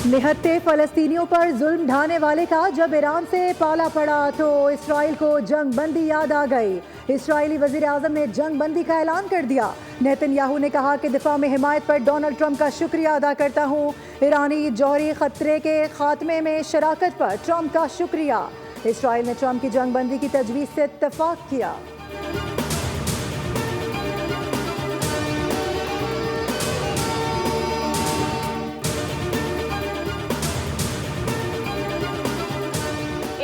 निहत्ते फ़लस्तीनियों पर जुल्म ढाने वाले का जब ईरान से पाला पड़ा तो इसराइल को जंग बंदी याद आ गई। इसराइली वज़ीर आज़म ने जंग बंदी का ऐलान कर दिया। नेतन्याहू ने कहा कि दिफा में हिमायत पर डोनाल्ड ट्रंप का शुक्रिया अदा करता हूँ। ईरानी जौहरी खतरे के खात्मे में शराकत पर ट्रंप का शुक्रिया। इसराइल ने ट्रंप की जंग बंदी की तजवीज़ से इत्तफाक किया।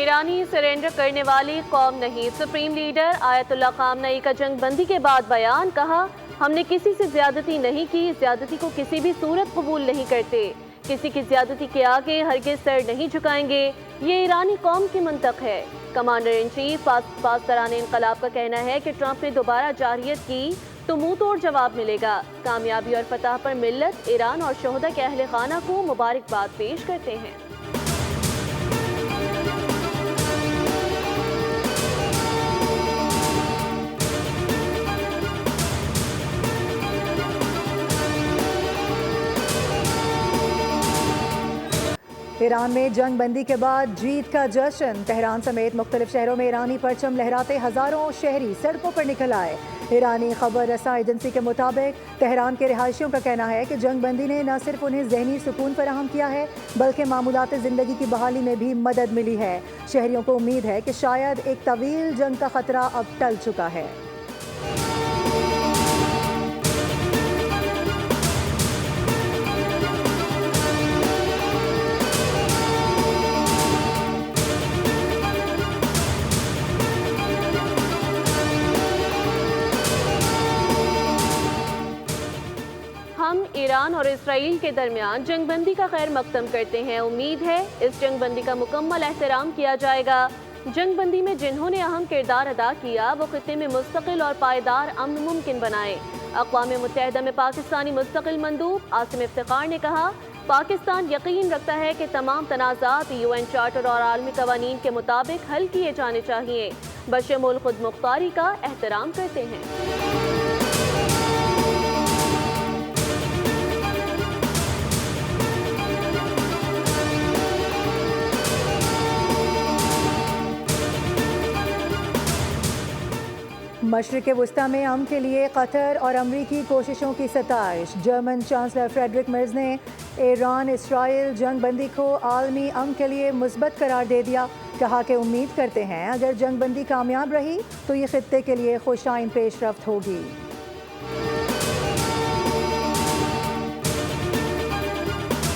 ईरानी सरेंडर करने वाली कौम नहीं। सुप्रीम लीडर आयतुल्लाह खामनई का जंग बंदी के बाद बयान। कहा, हमने किसी से ज्यादती नहीं की, ज्यादती को किसी भी सूरत कबूल नहीं करते, किसी की ज्यादती के आगे हरगिज सर नहीं झुकाएंगे। ये ईरानी कौम की मंतक है। कमांडर इन चीफ पासदारान इनकलाब का कहना है कि ट्रंप ने दोबारा जारहियत की तो मुंह तोड़ जवाब मिलेगा। कामयाबी और फतह पर मिल्लत, ईरान और शोहदा के अहले खाना को मुबारकबाद पेश करते हैं। ईरान में जंग बंदी के बाद जीत का जश्न। तेहरान समेत मुख्तलिफ शहरों में ईरानी परचम लहराते हज़ारों शहरी सड़कों पर निकल आए। ईरानी खबर रसा एजेंसी के मुताबिक तेहरान के रिहायशियों का कहना है कि जंग बंदी ने न सिर्फ उन्हें जहनी सुकून फराहम किया है बल्कि मामूलात ज़िंदगी की बहाली में भी मदद मिली है। शहरियों को उम्मीद है कि शायद एक तवील जंग का खतरा अब टल चुका है। हम ईरान और इसराइल के दरमियान जंग बंदी का खैर मकदम करते हैं। उम्मीद है इस जंग बंदी का मुकम्मल एहतराम किया जाएगा। जंग बंदी में जिन्होंने अहम किरदार अदा किया वो खित्ते में मुस्तकिल और पायदार अमन मुमकिन बनाए। अक़वाम मुत्तहिदा में पाकिस्तानी मुस्तकिल मंदूब आसिम इफ्तिखार ने कहा, पाकिस्तान यकीन रखता है कि तमाम तनाज़ात UN चार्टर और आलमी कवानीन के मुताबिक हल किए जाने चाहिए। बशमूल खुद मुख्तारी का एहतराम करते हैं। मशरिक़ वुस्ता में अमन के लिए कतर और अमरीकी कोशिशों की सताइश। जर्मन चांसलर फ्रेडरिक मर्ज ने ईरान इसराइल जंग बंदी को आलमी अमन के लिए मुस्बत करार दे दिया। कहा कि उम्मीद करते हैं अगर जंग बंदी कामयाब रही तो ये खित्ते के लिए खुशाइन पेशरफ्त होगी।